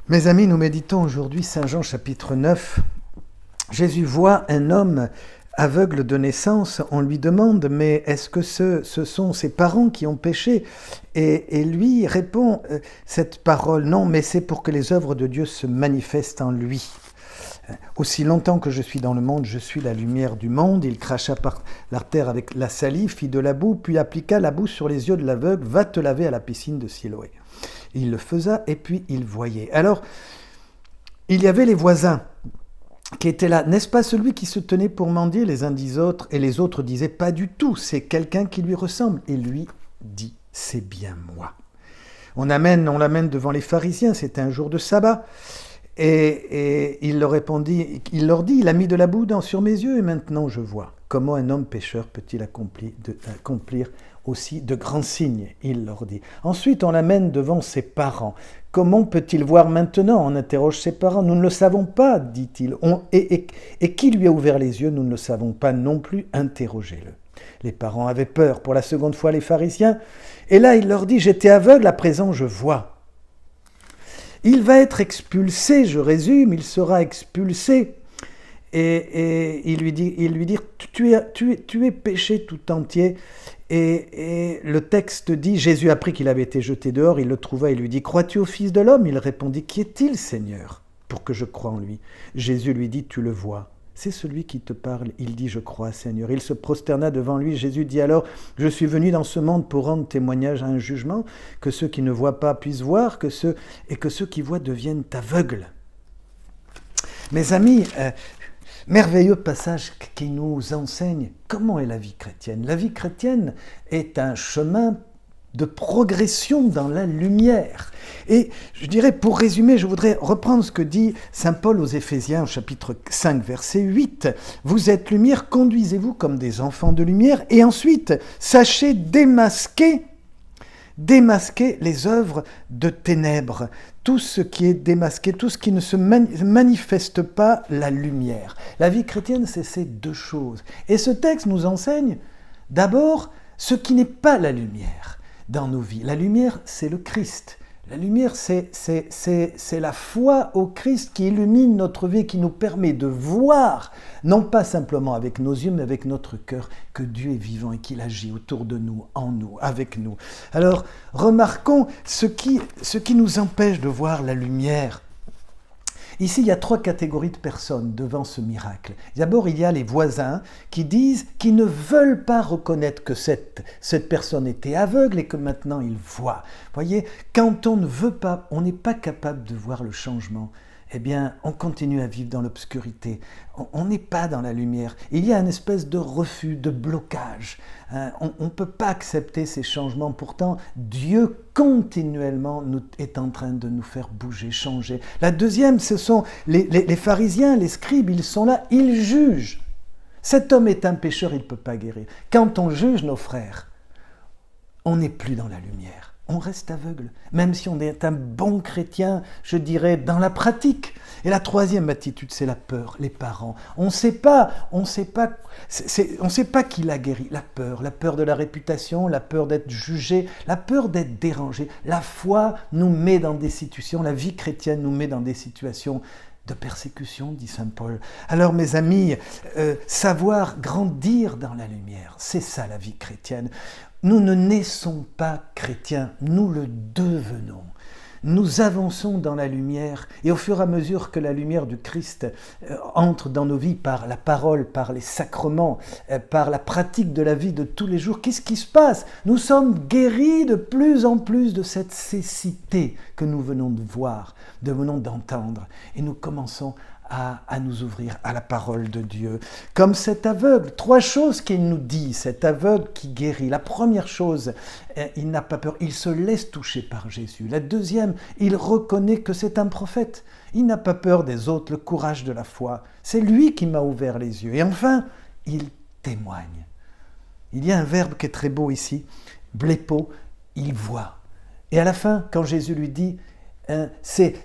Mes amis, nous méditons aujourd'hui Saint Jean chapitre 9. Jésus voit un homme aveugle de naissance. On lui demande, mais est-ce que ce sont ses parents qui ont péché ? Et lui répond cette parole, non, mais c'est pour que les œuvres de Dieu se manifestent en lui. Aussi longtemps que je suis dans le monde, je suis la lumière du monde. Il cracha par la terre avec la salive, fit de la boue, puis appliqua la boue sur les yeux de l'aveugle. Va te laver à la piscine de Siloé. Il le faisait et puis il voyait. Alors, il y avait les voisins qui étaient là. N'est-ce pas celui qui se tenait pour mendier? Les uns disaient autres, et les autres disaient pas du tout. C'est quelqu'un qui lui ressemble. Et lui dit, c'est bien moi. On l'amène devant les pharisiens. C'était un jour de sabbat. Et il leur dit, il a mis de la boue sur mes yeux et maintenant je vois. Comment un homme pécheur peut-il accomplir aussi de grands signes, il leur dit. Ensuite, on l'amène devant ses parents. Comment peut-il voir maintenant? On interroge ses parents. Nous ne le savons pas, dit-il. Et qui lui a ouvert les yeux? Nous ne le savons pas non plus. Interrogez-le. Les parents avaient peur. Pour la seconde fois, les pharisiens. Et là, il leur dit, j'étais aveugle, à présent je vois. Il va être expulsé, je résume, il sera expulsé. Et il lui dit, tu es péché tout entier. Et le texte dit, Jésus apprit qu'il avait été jeté dehors, il le trouva et lui dit, crois-tu au Fils de l'homme? Il répondit, qui est-il, Seigneur, pour que je croie en lui? Jésus lui dit, tu le vois. C'est celui qui te parle. Il dit, je crois, Seigneur. Il se prosterna devant lui. Jésus dit alors, je suis venu dans ce monde pour rendre témoignage à un jugement, que ceux qui ne voient pas puissent voir, et que ceux qui voient deviennent aveugles. Mes amis, merveilleux passage qui nous enseigne comment est la vie chrétienne. La vie chrétienne est un chemin de progression dans la lumière. Et je dirais, pour résumer, je voudrais reprendre ce que dit saint Paul aux Éphésiens, au chapitre 5, verset 8. Vous êtes lumière, conduisez-vous comme des enfants de lumière, et ensuite, sachez démasquer les œuvres de ténèbres, tout ce qui est démasqué, tout ce qui ne se manifeste pas la lumière. La vie chrétienne, c'est ces deux choses. Et ce texte nous enseigne d'abord ce qui n'est pas la lumière dans nos vies. La lumière, c'est le Christ. La lumière, c'est la foi au Christ qui illumine notre vie, qui nous permet de voir, non pas simplement avec nos yeux, mais avec notre cœur, que Dieu est vivant et qu'il agit autour de nous, en nous, avec nous. Alors, remarquons ce qui nous empêche de voir la lumière. Ici, il y a trois catégories de personnes devant ce miracle. D'abord, il y a les voisins qui ne veulent pas reconnaître que cette personne était aveugle et que maintenant il voit. Voyez, quand on ne veut pas, on n'est pas capable de voir le changement, eh bien, on continue à vivre dans l'obscurité. On n'est pas dans la lumière. Il y a une espèce de refus, de blocage. On ne peut pas accepter ces changements. Pourtant, Dieu continuellement est en train de nous faire bouger, changer. La deuxième, ce sont les pharisiens, les scribes. Ils sont là, ils jugent. Cet homme est un pécheur, il ne peut pas guérir. Quand on juge nos frères, on n'est plus dans la lumière. On reste aveugle, même si on est un bon chrétien, je dirais, dans la pratique. Et la troisième attitude, c'est la peur, les parents. On ne sait pas qui l'a guéri. La peur de la réputation, la peur d'être jugé, la peur d'être dérangé. La foi nous met dans des situations, la vie chrétienne nous met dans des situations de persécution, dit saint Paul. Alors mes amis, savoir grandir dans la lumière, c'est ça la vie chrétienne. Nous ne naissons pas chrétiens, nous le devenons. Nous avançons dans la lumière et au fur et à mesure que la lumière du Christ entre dans nos vies par la parole, par les sacrements, par la pratique de la vie de tous les jours, qu'est-ce qui se passe? Nous sommes guéris de plus en plus de cette cécité que nous venons de voir, venons d'entendre et nous commençons à nous ouvrir à la parole de Dieu. Comme cet aveugle, trois choses qu'il nous dit, cet aveugle qui guérit. La première chose, il n'a pas peur, il se laisse toucher par Jésus. La deuxième, il reconnaît que c'est un prophète. Il n'a pas peur des autres, le courage de la foi. C'est lui qui m'a ouvert les yeux. Et enfin, il témoigne. Il y a un verbe qui est très beau ici, blepo, il voit. Et à la fin, quand Jésus lui dit, c'est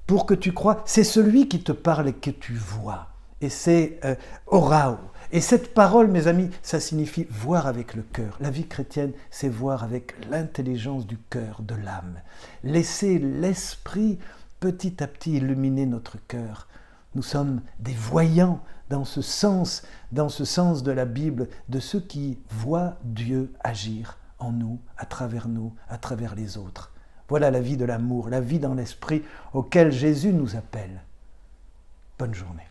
pour que tu crois, c'est celui qui te parle et que tu vois. Et c'est orao. Et cette parole, mes amis, ça signifie voir avec le cœur. La vie chrétienne, c'est voir avec l'intelligence du cœur, de l'âme. Laisser l'esprit petit à petit illuminer notre cœur. Nous sommes des voyants dans ce sens de la Bible, de ceux qui voient Dieu agir en nous, à travers les autres. Voilà la vie de l'amour, la vie dans l'esprit auquel Jésus nous appelle. Bonne journée.